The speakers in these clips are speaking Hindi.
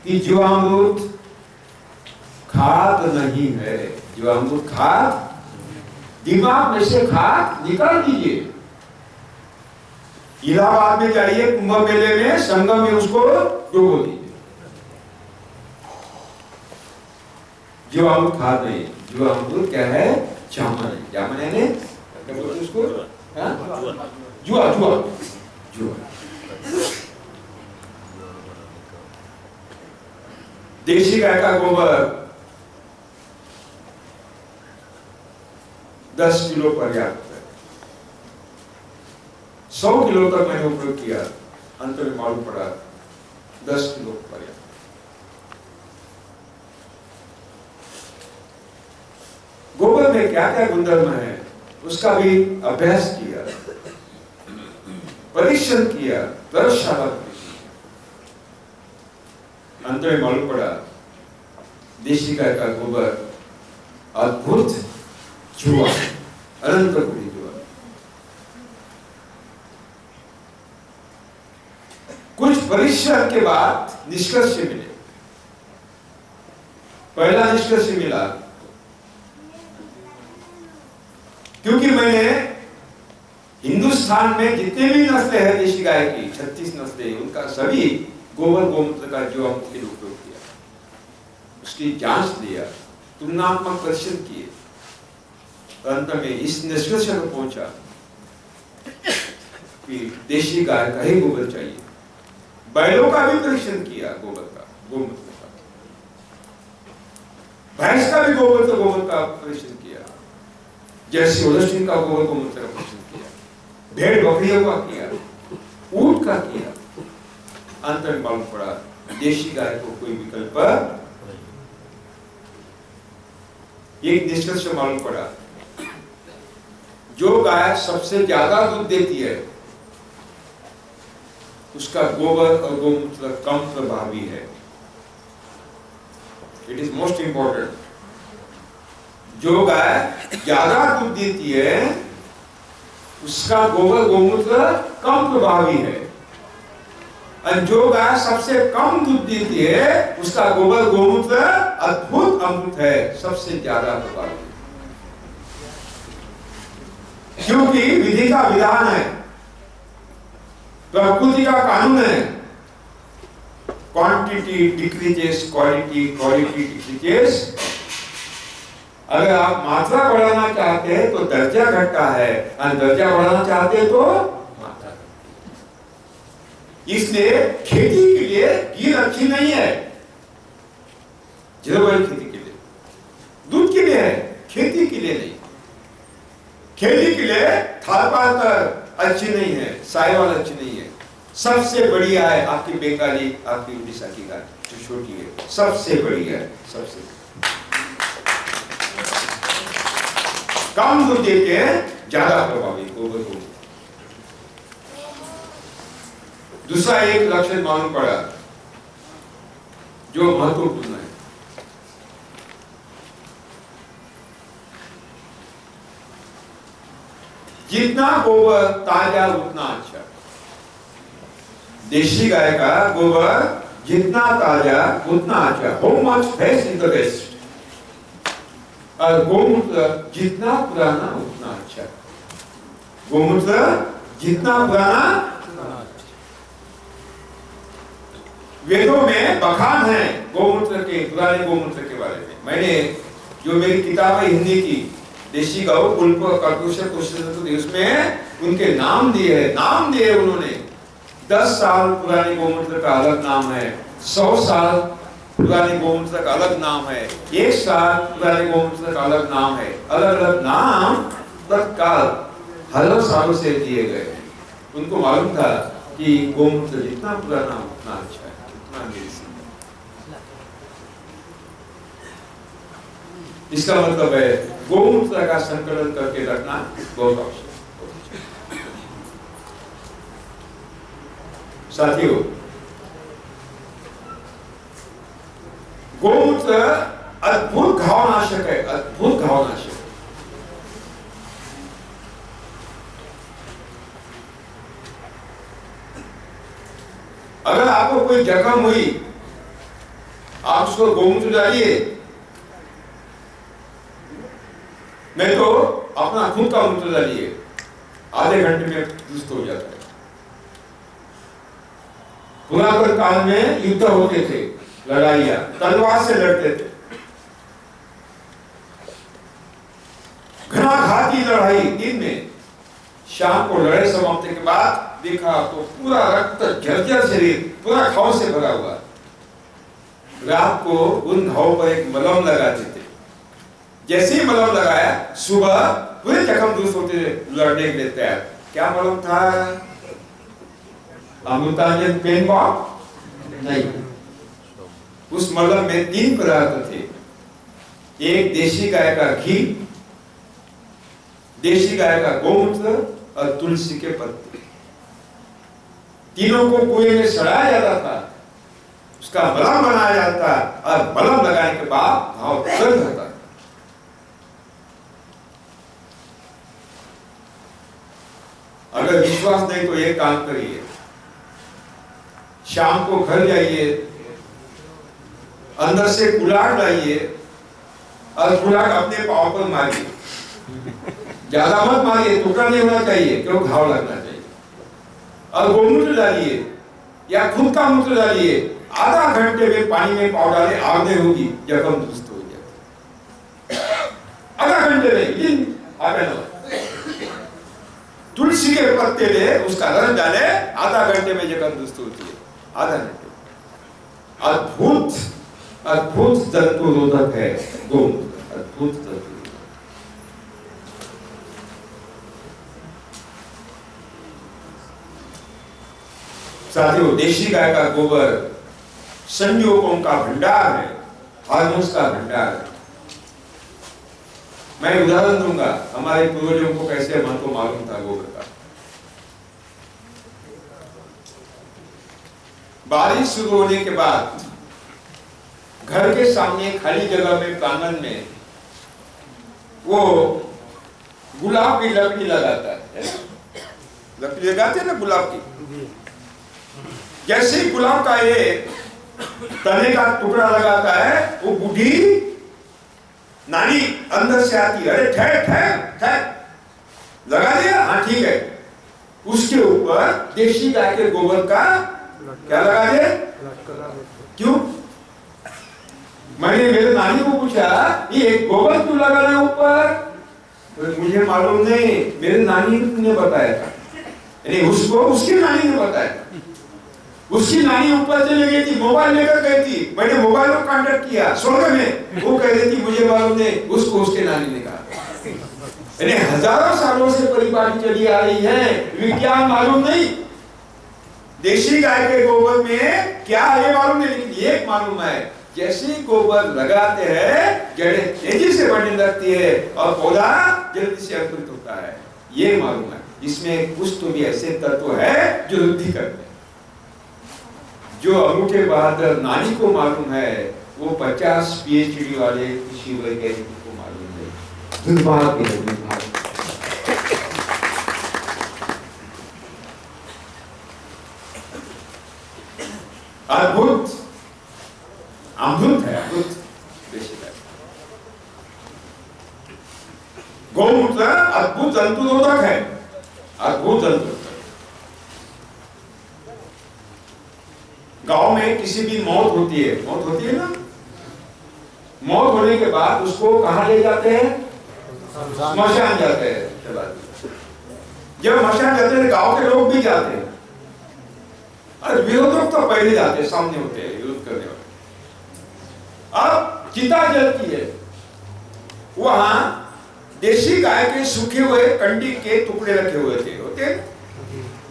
कि जीवामृत खाद नहीं है। जीवामृत खाद, दिमाग में से खाद निकाल दीजिए। इलाहाबाद में जाइए, कुंभ मेले में, संगम में उसको डुबो दीजिए। जीवामृत खाद नहीं, जीवामृत क्या है? जामन। जामन है ने क्या बोलते उसको? जुआ। जुआ जुआ। देशी गाय का गोबर 10 किलो पर्याप्त है। 100 किलो तक मैंने उपयोग किया, अंत में मालूम पड़ा 10 किलो पर्याप्त। गोबर में क्या क्या गुणधर्म है उसका भी अभ्यास किया, परीक्षण किया, प्रयोगशाला अंत में मालूम पड़ा देशी गाय का गोबर अद्भुत जुआ, अनंत कोटि जुआ। कुछ परीक्षण के बाद निष्कर्ष मिले। पहला निष्कर्ष मिला, क्योंकि मैंने हिंदुस्तान में जितने भी नस्लें हैं देशी गाय की, 36 नस्लें, उनका सभी गोबर गोमूत्र का जीवामृत के लिए उपयोग किया, उसकी जांच लिया, तुलनात्मक परीक्षण किए, अंत में इस निष्कर्ष पर पहुंचा कि देशी गाय का ही गोबर चाहिए। बैलों का भी परीक्षण किया, गोबर का, गोमूत्र का, भैंस का भी गोबर का परीक्षण किया, जैसे ओलस्टीन का गोबर गोमूत्र का परीक्षण किया, भेड़ बकरियों का किया, ऊंट का किया। अंत में मालूम पड़ा देशी गाय को कोई विकल्प। एक निष्कर्ष मालूम पड़ा, जो गाय सबसे ज्यादा दूध देती है उसका गोबर और गोमूत्र कम प्रभावी है। It is most important. जो गाय ज्यादा दूध देती है उसका गोबर गोमूत्र कम प्रभावी है, और जो गाय सबसे कम दूध देती है उसका गोबर गोमूत्र अद्भुत अमृत है, सबसे ज्यादा प्रभावी। क्योंकि विधि का विधान है, प्रकृति का कानून है, quantity decreases quality, quality decreases. अगर आप मात्रा बढ़ाना चाहते हैं तो दर्जा घटता है, और दर्जा बढ़ाना चाहते हैं तो मात्रा। इसलिए खेती के लिए गिर अच्छी नहीं है, जलवायु खेती के लिए, दूध के लिए है, खेती के लिए नहीं। खेती के लिए थारपातर अच्छी नहीं है, साहिवाल अच्छी नहीं है। सबसे बढ़िया है आपकी बंगाली, आपकी उड़ीसा की गाय जो छोटी है, सबसे बढ़िया है, सबसे कम दूध देते हैं, ज्यादा प्रभावी गोबर को। दूसरा एक लक्षण मालूम पड़ा जो महत्वपूर्ण है, जितना गोबर ताजा उतना अच्छा। देशी गाय का गोबर जितना ताजा उतना अच्छा। How much fresh is the best. और गोमूत्र जितना पुराना उतना अच्छा। गोमूत्र जितना पुराना। वेदों में बखान है गोमूत्र के, पुराने गोमूत्र के बारे में। मैंने जो मेरी किताब है हिंदी की, देशी गौ कुल्प उसमें उनके नाम दिए हैं, नाम दिए उन्होंने। 10 साल पुराने गोमूत्र का अलग नाम है, 100 साल पुराने गोमूत्र का अलग नाम है, 1 साल पुराने गोमूत्र का अलग नाम है। अलग अलग नाम तत्काल हजारों सालों से दिए गए। उनको मालूम था कि गोमूत्र जितना पुराना उतना अच्छा है, उतना मेडिसिन। इसका मतलब है गोमूत्र का संकलन करके रखना बहुत आवश्यक। साथियों, गोमूत्र अद्भुत घावनाशक है, अद्भुत घावनाशक। अगर आपको कोई जख्म हुई आप उसको गोमूत्र डालिए, नहीं तो अपना खुद का मूत्र डालिए, आधे घंटे में दुष्ट हो जाता है। पुरातन काल में युद्ध होते थे, लड़ाइयां तलवार से लड़ते थे, घनाघाती लड़ाई दिन में। शाम को लड़ाई समाप्ति के बाद देखा तो पूरा रक्त जर्जर शरीर पूरा घाव से भरा हुआ। रात को उन घाव पर एक मलहम लगाते थे, जैसे ही मलहम लगाया सुबह पूरे जख्म दुरुस्त होते थे, लड़ने के लिए तैयार। क्या मलहम था? अमृतांजन पेन बॉम नहीं, उस मलहम में 3 पदार्थ थे। एक देशी गाय का घी, देशी गाय का गोमूत्र और तुलसी के पत्ते। तीनों को कुएं में सड़ाया जाता था, उसका मलहम बनाया जाता और मलहम लगाने के बाद घाव दर्द होता। अगर विश्वास नहीं तो एक काम करिए, शाम को घर जाइए, अंदर से गुलाब लाइए और गुलाब अपने पांव पर मारिए। ज्यादा मत मारिए, टुकड़ा नहीं होना चाहिए क्यों घाव लगना चाहिए। और गोमूत्र डालिए या खुद का मूत्र डालिए, आधा घंटे में पानी में पाव डाले, आग नहीं होगी, जख्म दुरुस्त हो जाए। आधा घंटे में आधा न। तुलसी के पत्ते ले उसका रस डाले, आधा घंटे में जख्म दुरुस्त होती है। आधा घंटे। अद्भुत अद्भुत जंतु रोधक है गोमूत्र, अद्भुत जंतु। साथियों, देशी गाय का गोबर संयोगों का भंडार है, हार्मोन्स का भंडार है। मैं उदाहरण दूंगा, हमारे पूर्वजों को कैसे मन को मालूम था गोबर का। बारिश शुरू होने के बाद घर के सामने खाली जगह में, प्रांगण में वो गुलाब की लकड़ी लगाता है। लकड़ी लगाते हैं ना गुलाब की। जैसे ही गुलाब का ये तने का टुकड़ा लगाता है, वो बूढ़ी नानी अंदर से आती है, अरे ठहर ठहर ठहर, लगा दिया? हाँ ठीक है। उसके ऊपर देशी गाय के गोबर का क्या लगा दे? क्यों? मैंने मेरे नानी को पूछा, ये गोबर क्यों लगा रहे ऊपर? तो मुझे मालूम नहीं, मेरे नानी ने बताया था। उसको उसकी नानी ने बताया। उसकी नानी ऊपर चली गई थी, मोबाइल लेकर गई थी, मैंने मोबाइल को कांटेक्ट किया स्वर्ग में, वो कह रही थी मुझे मालूम नहीं, उसको उसके नानी ने कहा। हजारों सालों से परिपाटी चली आ रही है, विज्ञान मालूम नहीं, देशी गाय के गोबर में क्या है मालूम नहीं, लेकिन एक मालूम है, जैसे गोबर लगाते हैं जड़ें तेजी से बढ़ने लगती है और पौधा जल्दी से अंकुरित होता है, ये मालूम है। इसमें कुछ तो भी ऐसे तत्व है जो वृद्धि करते हैं। जो अंगूठे बहादुर नानी को मालूम है, वो 50 PhD वाले कृषि वैज्ञानिक को मालूम है। दुर्भाग्य है, दुर्भाग्य। अद्भुत अमृत है, अमृत। गौमूत्र अद्भुत जंतुरोधक है, अद्भुत जंतु। गांव में किसी भी मौत होती है ना, मौत होने के बाद उसको कहां ले जाते हैं? स्मशान जाते हैं। जब स्मशान जाते हैं गांव के लोग भी जाते हैं, और विरोधक तो पहले जाते हैं, सामने होते हैं विरोध करने वाले। अब चिता जलती है, वहां देशी गाय के सूखे हुए कंडी के टुकड़े रखे हुए थे, होते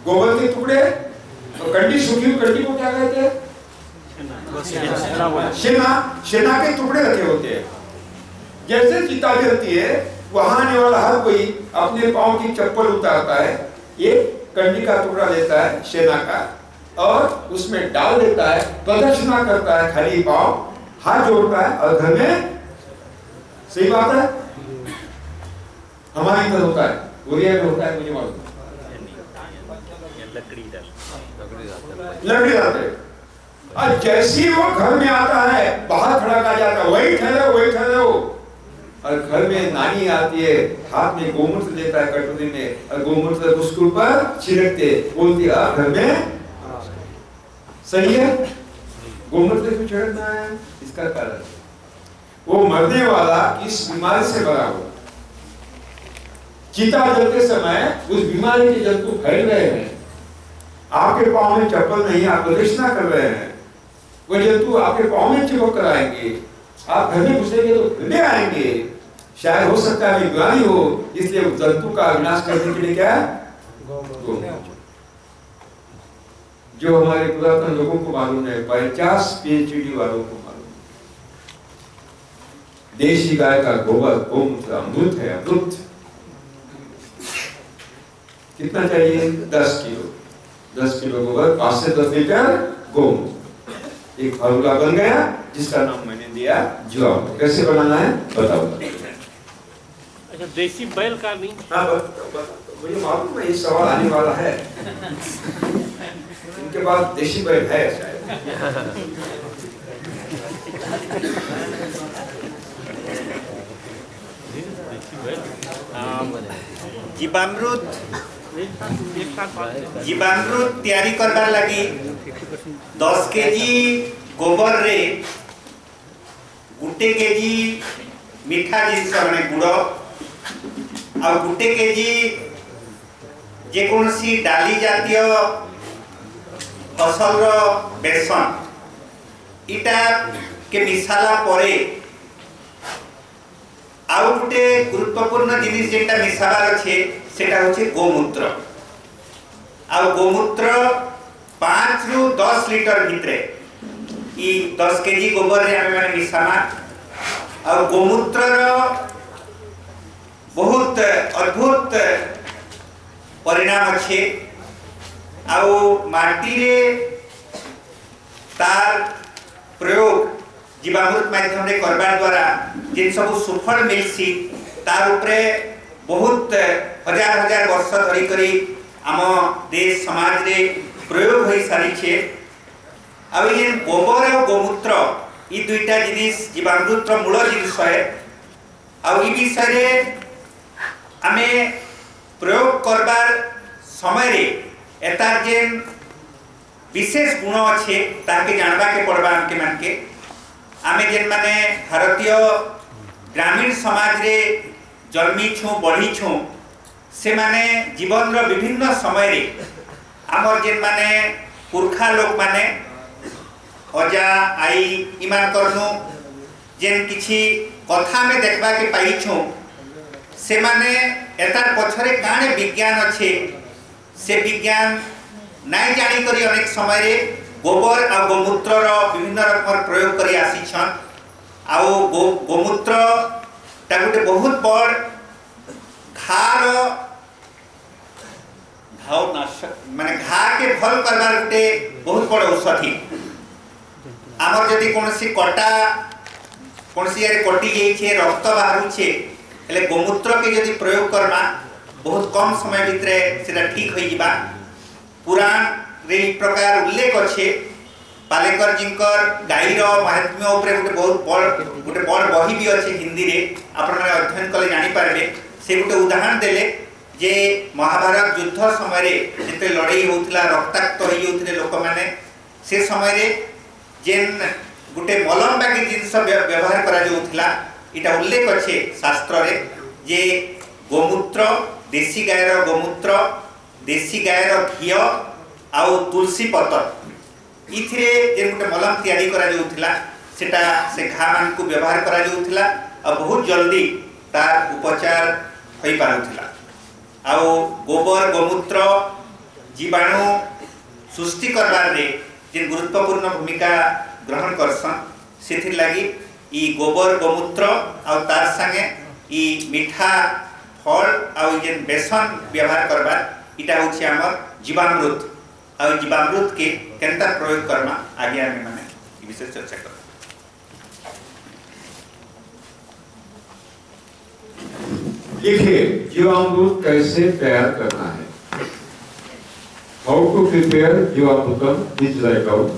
गोबर के टुकड़े। तो कंडी, सूखी हुई कंडी को क्या कहते हैं? शेना के टुकड़े रखे होते हैं। जैसे चिता जलती है, वहां आने वाला हर कोई अपने पांव की चप्पल उतारता है, एक कंडी का टुकड़ा लेता है शेना का, और उसमें डाल देता है, प्रदक्षिणा करता है, खाली पांव हाथ जोड़ता है और घर में। सही बात है, हमारी इधर होता है, कोरिया में होता है, मुझे मालूम है। लकड़ी डालते हैं। और जैसे ही वो घर में आता है बाहर खड़ा कर जाता है, वही ठहरो। और घर में नानी आती है, हाथ में गोमूत्र देता है कटोरी में, और गोमूत्र उसके ऊपर छिड़कते, बोलती है घर में सही है, गोमूत्र क्यों छिड़कना है? इसका कारण वो मरने वाला किस बीमारी से मरा हो, चिता जलते समय उस बीमारी के जंतु फैल रहे हैं, आपके पांव में चप्पल नहीं, आप प्रदक्षिणा कर रहे हैं, वो जंतु आपके पांव में चिपक कर आएंगे, आप घर में घुसेंगे तो घर में आएंगे, शायद हो सकता है बीमारी हो, इसलिए उस जंतु का विनाश करने के लिए क्या है? जो हमारे पुरातन लोगों को मालूम है, 50 PhD वालों को मालूम है, देशी गाय का गोबर गोमूत्र अमृत है, अमृत। कितना चाहिए? 10 किलो। 10 किलो गोबर, 5 से 10 लीटर गोमूत्र, एक फार्मूला बन गया जिसका नाम मैंने दिया जीवामृत। कैसे बनाना है बताओ। अच्छा, देसी बैल का नहीं? हाँ मुझे मालूम है ये सवाल आने वाला है, इनके पास देशी बैल है शायद। जीवामृत तैयारी करबार लगी 10 केजी गोबर रे गुटे केजी मीठा जिनस माने गुड़ आ गुटे केजी जे कोनसी डाली जातीय फसल रो बेसन इटा के मिसाला परे आउ गुटे गुरुत्वपूर्ण जिनिस जेटा मिसाबार अछि सेटा होछि गोमूत्र। आउ गोमूत्र 5 रु 10 लीटर भितरे ई 10 केजी गोबर रे हमें माने मिसामा। और गोमूत्र रो बहुत अद्भुत परिणाम अच्छे। आउ माटी रे तार प्रयोग जीवामृत माध्यम रे करबार द्वारा जिन सब सुफल मिलसी तार उपरे बहुत हजार हजार वर्ष धरी करी आम देश समाज रे प्रयोग होई सारी छे। आ ये गोबर और गोमूत्र ई दुईटा जिनिस जीवामृत रो मूल जिनिस है। आ ई विषय रे आमे प्रयोग करबार समय रे एतार जेन विशेष गुण अच्छे ताके जानबा के पड़बा हमके मान के। आमे जेन माने भारतीय ग्रामीण समाज रे जन्मी छु बढ़ी छु से माने जीवन रो विभिन्न समय रे हमर जेन माने पुरखा लोक माने अजा आई इमान करनु जेन किछि कथा में देखबा के पाई छु से माने एतार पछरे काने विज्ञान अच्छे से विज्ञान नाइ जानी करी अनेक समय रे गोबर आ गोमूत्र रो विभिन्न रकम प्रयोग करी आसी छन। आ गोमूत्र ता गुटे बहुत बड़ घाव नाशक माने घा के भल करबार गुटे बहुत बड़ औषधि। आमर जदि कोनसी कटा कोनसी यारे कटी गई छे रक्त बाहरु छे एले गोमूत्र के जदि प्रयोग करना बहुत कम समय भितरे सेटा ठीक होई जिबा। पुराण रे प्रकार उल्लेख अच्छे पालेकर जिंकर गाईर महात्म्य उपरे गोटे बड़ बही भी अच्छे हिंदी रे आपण माने अध्ययन कले जानि पारबे। से गोटे उदाहरण देले जे महाभारत युद्ध समय रे जते लड़ाई होउतला रक्ताक्त होई होउतले लोक माने से समय रे जेन गोटे मलम बाकी जिंस व्यवहार करा जाउतला इटा उल्लेख अच्छे शास्त्र रे जे गोमूत्र देशी गायर गोमूत्र देशी गायर घी आउ तुलसी पतर इथिरे जे गोटे मलम तैयारी करा जाउतला सेटा से घा मान को व्यवहार करा जाउतला और बहुत जल्दी तार उपचार होई पारुतला। आउ गोबर गोमूत्र जीवाणु सृष्टि करबार रे जे गुरुत्वपूर्ण भूमिका ग्रहण करसन सेथिर लागि ई गोबर गोमूत्र आउ तार संगे ई मीठा फल आउ जे बेसन व्यवहार करबार इटा होछि हमर जीवामृत। और जीवामृत के केनता प्रयोग करना आगे आने माने ई विषय चर्चा कर। देखिए जीवामृत कैसे तैयार करना है। हाउ टू प्रिपेयर जीवामृतम दिस लाइक आउट।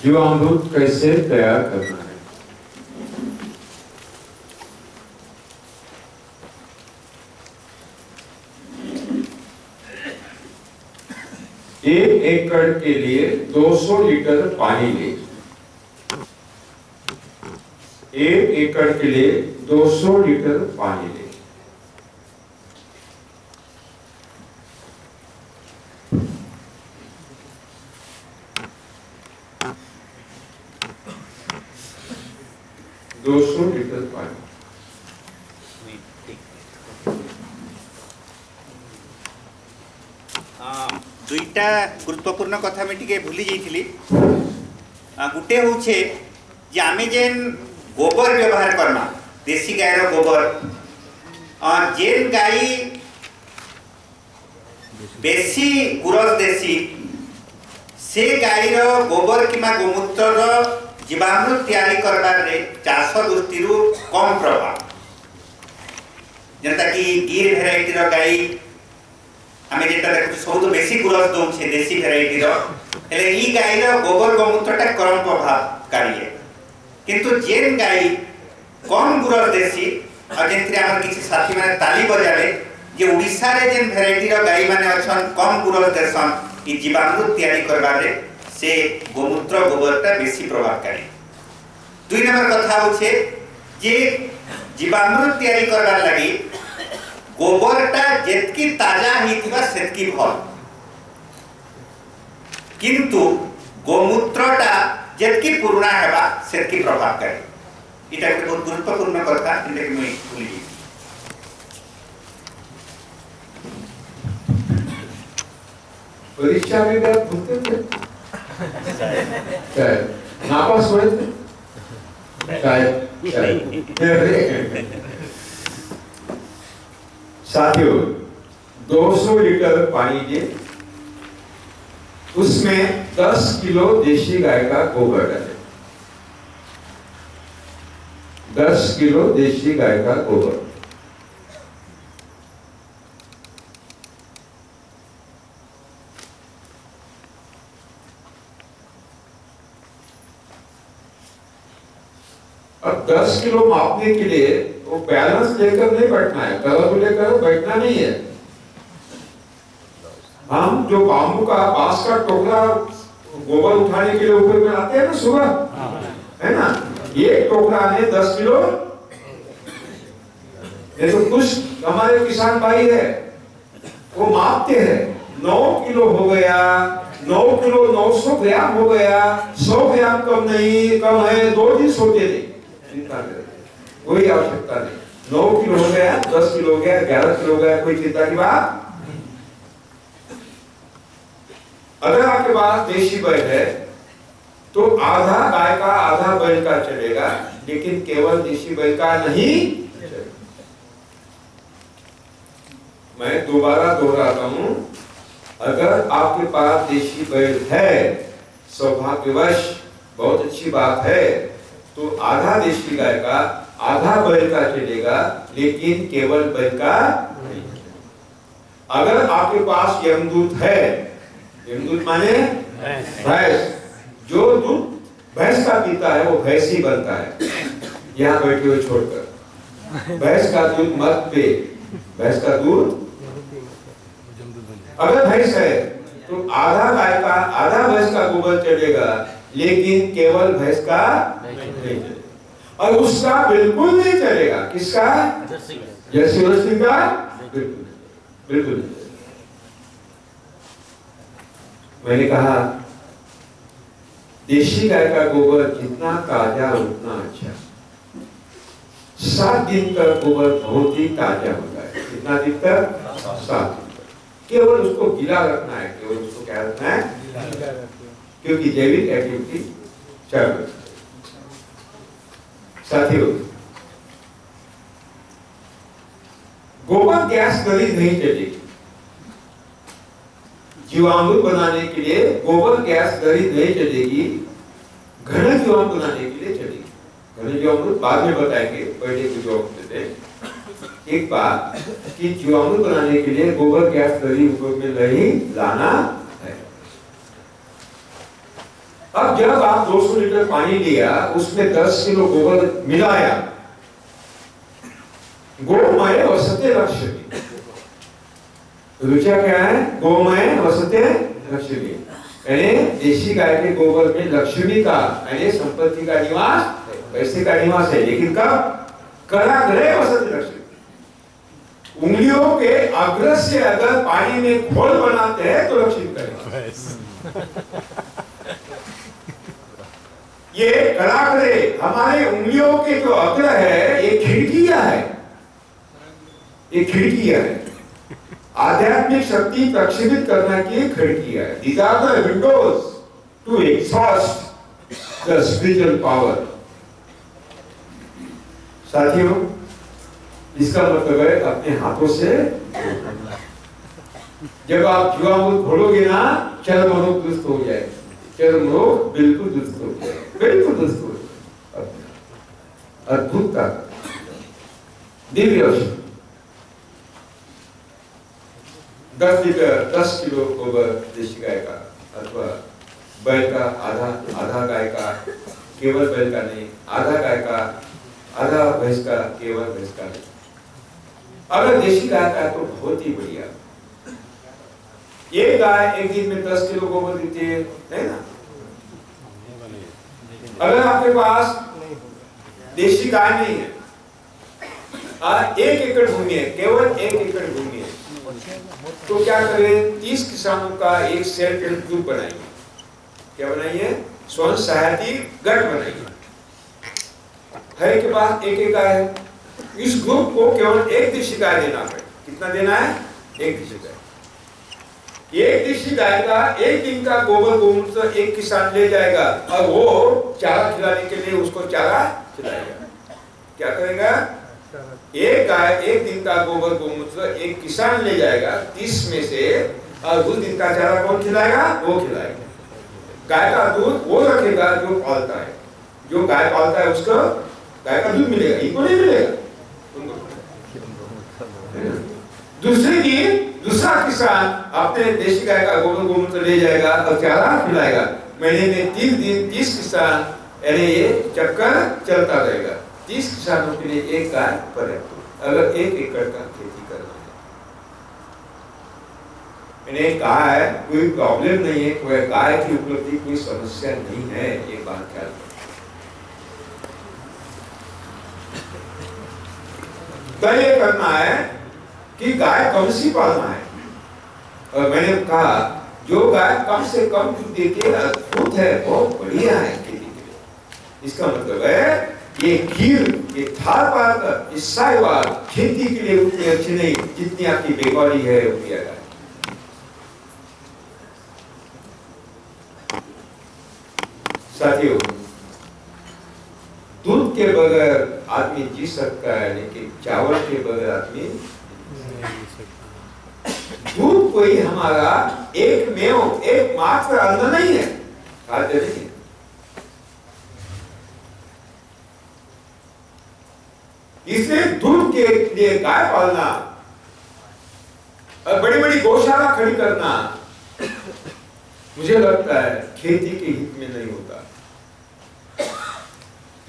जीवामृत कैसे तैयार करना है। एक एकड़ के लिए 200 लीटर पानी ले। एक एकड़ के लिए 200 लीटर पानी ले। लीटर पानी। दुईटा गुरुत्वपूर्ण कथा में टिके भूली जाइली। गुटे होचे जे आमे जेन गोबर व्यवहार करना, देसी गाय रो गोबर, जेन गाय बेसी गुरस देसी से गाय रो गोबर किमा गोमूत्र रो जीवामृत तैयारी करबार रे चाष दृष्टि कम प्रभाव। जनता की गिर भेराइटी रो गाय आमे जेटा देखु सब बेसी गुरस दउछे देसी भेराइटी रो, हेले ई गाय रो गोबर गोमूत्रटा कम प्रभावकारी है। किंतु जेन गाय कम गुरस देसी और जेनथि हमर किछि साथी माने ताली बजाले जे ओडिसा रे जेन भेराइटी रो गाय माने अछन कम गुरस देसन, ई जीवामृत तैयारी करबार रे से गोमूत्र गोबरटा बेसी प्रभावकारी। दुई नंबर कथा होछे जे जीवामृत तैयारी करबार लागि गोबरटा जेतकी ताजा हिथिबा सेतकी भल, किंतु गोमूत्रटा जेतकी पुराना हेबा सेतकी प्रभावकारी। इटा एक बहुत गुरुत्वपूर्ण कथा जेटा कि मैं भूली गई। परीक्षा में बात भूलते थे शायद नापास हुए थे शायद। साथियों 200 लीटर पानी के उसमें 10 किलो देशी गाय का गोबर डालें। 10 किलो देशी गाय का गोबर। अब 10 किलो मापने के लिए वो बैलेंस लेकर नहीं बैठना है, कलर लेकर बैठना नहीं है। हम जो बांबू का बांस का टोकरा गोबर उठाने के लिए ऊपर बनाते हैं ना सुबह, है ना, ये टोकरा ने 10 किलो। ये तो कुछ हमारे किसान भाई है वो मापते हैं 9 किलो हो गया, 9 किलो 900 ग्राम हो गया, 100 ग्राम कम नहीं, कम है 2 दिन सोते नहीं, चिंता करें कोई आवश्यकता नहीं। 9 किलो हो गया, 10 किलो हो गया, 11 किलो हो गया, कोई चिंता की बात। अगर आपके पास देशी बैल है तो आधा गाय का आधा बैल का चलेगा, लेकिन केवल देशी बैल का नहीं चलेगा। मैं दोबारा दोहराता हूं, अगर आपके पास देशी बैल है, सौभाग्यवश बहुत अच्छी बात है, तो आधा देशी गाय का आधा बैल का चलेगा, लेकिन केवल बैल का नहीं। अगर आपके पास यमदूत है, यमदूत माने भैंस, जो दूध भैंस का पीता है वो भैंस ही बनता है। यहाँ बैठे हुए छोड़कर भैंस का दूध मत पे, भैंस का दूध। अगर भैंस है तो आधा गाय का आधा भैंस का गोबर चलेगा, लेकिन केवल भैंस का नहीं चलेगा, और उसका बिल्कुल नहीं चलेगा। किसका? जर्सी रस्सी का बिल्कुल बिल्कुल। मैंने कहा देशी गाय का गोबर जितना ताजा उतना अच्छा। 7 दिन तक गोबर बहुत ही ताजा होता है। कितना दिन तक? 7 दिन तक। केवल उसको गीला रखना है, केवल उसको क्या रखना है, क्योंकि जैविक एक्टिविटी चल रही है। साथियों, गोबर गैस कभी नहीं चलेगी। जीवामृत बनाने के लिए गोबर गैस कभी नहीं चलेगी, घन जीवामृत बनाने के लिए चलेगी। घन जीवामृत बाद में बताएंगे, पहले कुछ जीवामृत देते। एक बात कि जीवामृत बनाने के लिए गोबर गैस कभी उपयोग में नहीं लाना है। अब अब जब आप 200 लीटर पानी लिया, उसमें 10 किलो गोबर मिलाया, गोमय वसते लक्ष्मी। रुचा क्या है? गोमय वसते लक्ष्मी, यानी देशी गाय के गोबर में लक्ष्मी का यानी संपत्ति का निवास, पैसे का निवास है। लेकिन कब? कराग्रे वसते लक्ष्मी। उंगलियों के अग्र से अगर पानी में घोल बनाते हैं तो लक्ष्मी का निवास। ये कराग्रे, हमारे उंगलियों के जो अग्र है, ये खिड़कियां है, ये खिड़कियां है, आध्यात्मिक शक्ति प्रक्षेपित करने की खिड़कियां है। These are the windows to exhaust the spiritual power। साथियों, इसका मतलब है अपने हाथों से, जब आप जीवामृत घोलोगे ना, चर्म रोग दुरुस्त हो जाए, चर्म रोग बिल्कुल दुरुस्त हो जाए, बिल्कुल दुरुस्त हो जाए। अद्भुत का दिव्य औषधि। 10 लीटर 10 किलो गोबर देशी गाय का अथवा बैल का, आधा गाय का, केवल बैल का नहीं, आधा गाय का, आधा भैंस का, केवल भैंस का नहीं। अगर देशी गाय का है तो बहुत ही बढ़िया। ये गाय एक दिन में 10 किलो गोबर देती है, नहीं ना? अगर आपके पास देशी गाय नहीं है, 1 एकड़ भूमि है, केवल 1 एकड़ भूमि है, तो क्या करें? 30 किसानों का एक सेल्फ हेल्प ग्रुप बनाइए। क्या बनाइए? स्वयं सहायता गठ बनाइए। हर के पास एक गाय है, इस ग्रुप को केवल 1 देशी गाय देना है। कितना देना है? 1 देशी गाय। 1 देशी गाय का 1 दिन का गोबर गोमूत्र एक किसान ले जाएगा और वो चारा खिलाने के लिए उसको चारा खिलाएगा। क्या करेगा? एक गाय 1 दिन का गोबर गोमूत्र एक किसान ले जाएगा 30 में से, और उस दिन का चारा कौन खिलाएगा? वो खिलाएगा। गाय का दूध वो रखेगा जो पालता है, जो गाय पालता है उसको गाय का दूध मिलेगा, इनको नहीं मिलेगा। दूसरे दिन दूसरा किसान अपने देशी गाय का गोबर गोमूत्र ले जाएगा और चारा खिलाएगा। महीने में 3 दिन 30 किसान, यानी ये चक्कर चलता रहेगा। 30 किसानों के लिए 1 गाय पर्याप्त, अगर 1 एकड़ का खेती करना है। यानी गाय कोई प्रॉब्लम नहीं है, कोई गाय की उपलब्धि कोई समस्या नहीं है, ये बात ख्याल रखें। तय करना है कि गाय कौन सी पालना है। और मैंने कहा जो गाय कम से कम दूध देती है अद्भुत है, बहुत बढ़िया है खेती के लिए। इसका मतलब है ये खीर, ये थार पाकर, ये साहिवाल खेती के लिए उतनी अच्छी नहीं जितनी आपकी बेगौरी है उतनी गाय। साथियों, दूध के बगैर आदमी जी सकता है, लेकिन चावल के बगैर आदमी दूध कोई हमारा एकमात्र अन्न नहीं है, खाद्य नहीं। इसलिए दूध के लिए गाय पालना और बड़ी बड़ी गौशाला खड़ी करना मुझे लगता है खेती के हित में नहीं होता।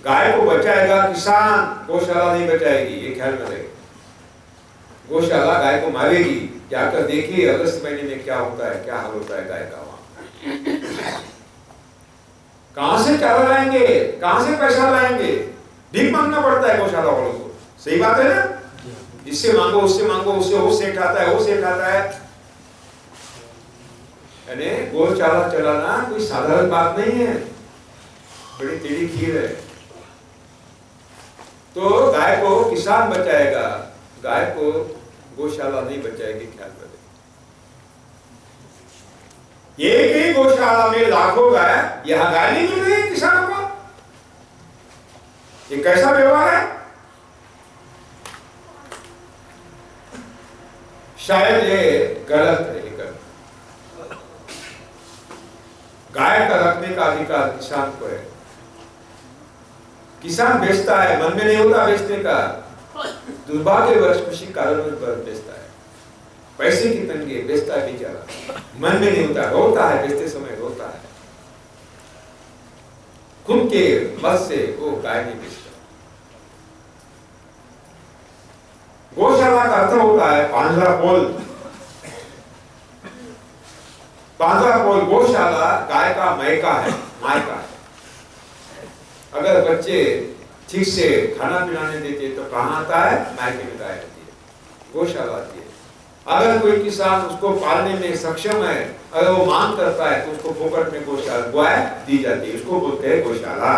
गाय को बचाएगा किसान, गौशाला नहीं बचाएगी, ये ख्याल में रहे। गौशाला गाय को मारेगी। जाकर देखिए अगस्त महीने में क्या होता है, क्या हाल होता है गाय का वहां। कहां से चारा लाएंगे, कहां से पैसा लाएंगे? भीख मांगना पड़ता है गौशाला वालों को। सही बात है ना? इससे मांगो, उससे मांगो, उससे वो सेठ आता है, वो सेठ आता है। यानी गौशाला चलाना कोई साधारण बात नहीं है, बड़ी टेढ़ी खीर है। तो गाय को किसान बचाएगा, गाय को गौशाला नहीं बचाएगी, ख्याल रखें। एक ही गौशाला में लाखों गाय, यहां गाय नहीं मिल रही किसानों को। ये कैसा व्यवहार है? शायद ये गलत है। गाय का रखने का अधिकार किसान को है। किसान बेचता है, मन में नहीं होता बेचने का, दुर्भाग्यवश किसी कारणवश बेचता है। पैसे की तंगी, बेचता है बेचारा, मन में नहीं होता, रोता है, बेचते समय रोता है। खुद के मत से वो गाय नहीं बेचता। गौशाला का अर्थ होता है पांजरापोल। पांजरापोल गौशाला गाय का मायका है। अगर बच्चे ठीक से खाना पीना नहीं देते तो कहाँ आता है? मायके में गाय आती है, गौशाला आती है। अगर कोई किसान उसको पालने में सक्षम है, अगर वो मांग करता है तो उसको फोकट में गौशाला गाय दी जाती है, उसको बोलते हैं गौशाला।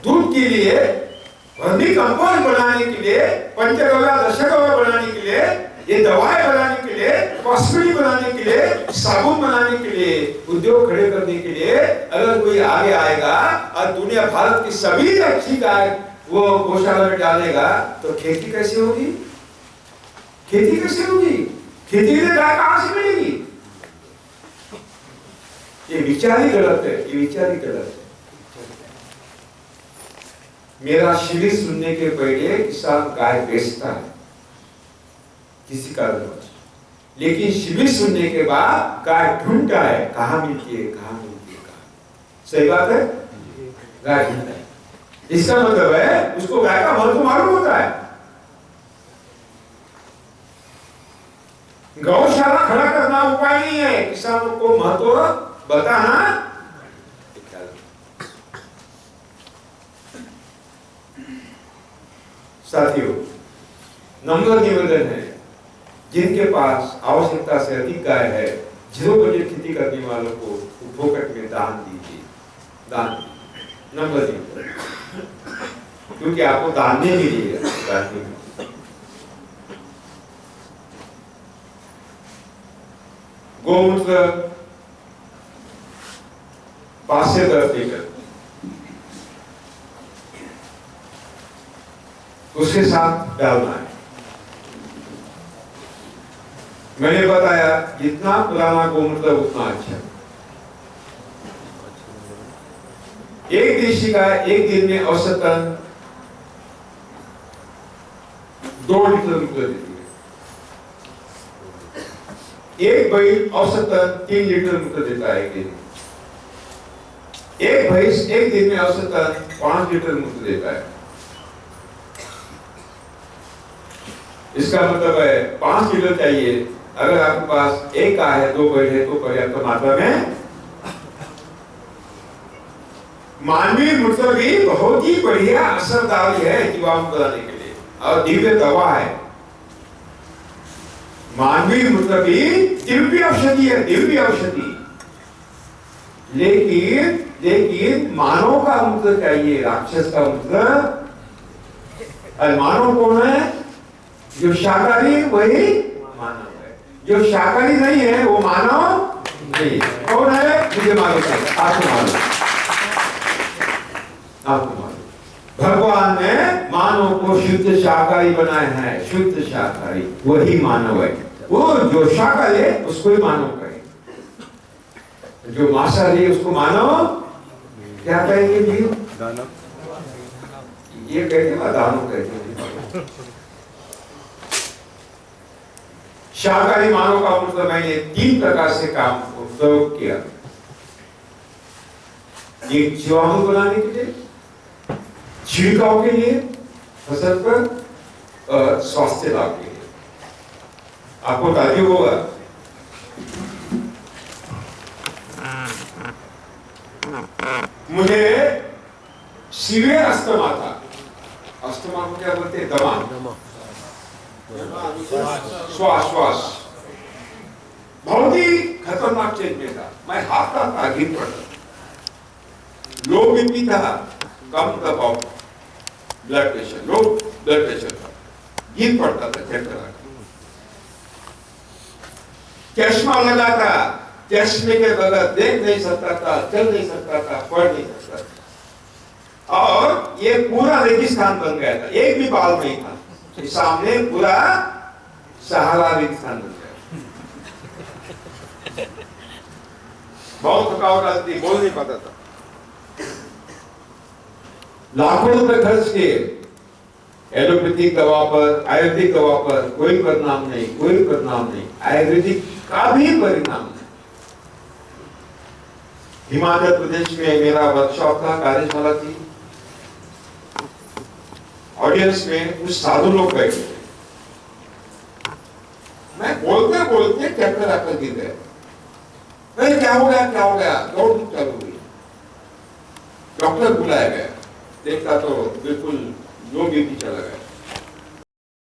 दूध के लिए, वर्मी कंपोस्ट बनाने के लिए, पंचगव्य दशगव्य बनाने के लिए, ये दवाएं बनाने के लिए, कॉस्मेटिक बनाने के लिए, साबुन बनाने के लिए, उद्योग खड़े करने के लिए अगर कोई आगे आएगा और दुनिया भारत की सभी अच्छी गाय वो गौशाला में डालेगा तो खेती कैसे होगी? खेती के लिए गाय कहां से मिलेगी? ये विचार ही गलत है। मेरा शिविर सुनने के पहले किसान गाय बेचता है किसी कारणवश, लेकिन शिविर सुनने के बाद गाय ढूंढता है कहाँ मिलती है। सही बात है, गाय ढूंढता है। इसका मतलब है उसको गाय का महत्व मालूम होता है। गौशाला खड़ा करना उपाय नहीं है, किसानों को महत्व बताना। साथियों, नम्र निवेदन है, जिनके पास आवश्यकता से अधिक गाय है, 0 बजट खेती करने वालों को फोकट में दान दीजिए। नम्र निवेदन, क्योंकि आपको दान नहीं मिलेगा। गोमूत्र 5 से 10 लीटर, उसके साथ डालना है। मैंने बताया जितना पुराना गोमूत्र उतना अच्छा। एक देशी गाय एक दिन में औसतन 2 लीटर दूध देती है। एक बैल औसतन 3 लीटर दूध देता है एक दिन। एक भैंस एक दिन में औसतन 5 लीटर दूध देता है। इसका मतलब है 5 लीटर चाहिए। अगर आपके पास एक गाय है, 2 बैल है तो पर्याप्त मात्रा में। मानवीय मूत्र भी बहुत ही बढ़िया असरदारी है जीवाणु बनाने के लिए और दिव्य दवा है। मानवीय मूत्र भी दिव्य औषधि है, दिव्य औषधि। लेकिन मानव का मूत्र चाहिए, राक्षस का मूत्र। और मानव कौन है? जो शाकाहारी वही मानव है, जो शाकाहारी नहीं है वो मानव नहीं। कौन है? मुझे मालूम है, आपको मालूम। भगवान ने मानव को शुद्ध शाकाहारी बनाया है, शुद्ध शाकाहारी वही मानव है। वो जो शाकाहारी है उसको ही मानव कहें, जो मांसाहारी है उसको मानव क्या कहेंगे जी? दानव। ये कहते हैं दानव कहते हैं। शाकाहारी मानव का मतलब मैंने 3 प्रकार से काम प्रयोग किया। एक जीवाणु बनाने के लिए, छिड़काव के लिए फसल पर, स्वास्थ्य लाभ के लिए। आपको ताज्जुब होगा, मुझे सीवियर अस्थमा था। अस्थमा को क्या बोलते हैं? दमा, श्वास बहुत ही खतरनाक चीज में था। मैं हाफता था, गिर पड़ता, लो बीपी था, कम दबाव, blood pressure, low blood pressure था, गिर पड़ता था चक्कर। चश्मा लगा था, चश्मे के बगैर देख नहीं सकता था, चल नहीं सकता था, पढ़ नहीं सकता था। और ये पूरा रेगिस्तान बन गया था, एक भी बाल नहीं था। सामने पूरा सहारा रेगिस्तान बन गया। बहुत थकावट आती, बोल नहीं पाता था। लाखों रुपए खर्च किए, एलोपैथिक दवा पर, आयुर्वेदिक दवा पर कोई परिणाम नहीं, कोई परिणाम नहीं, आयुर्वेदिक का भी परिणाम नहीं। हिमाचल प्रदेश में मेरा वर्कशॉप था, कार्यशाला थी, ऑडियंस में कुछ साधु लोग बैठे थे। मैं बोलते बोलते चक्कर आकर गिर गया। मैं क्या हो गया, क्या हो गया, दौड़ धूप चालू हुई। डॉक्टर बुलाया गया, देखा तो बिल्कुल लो बीपी चला गया।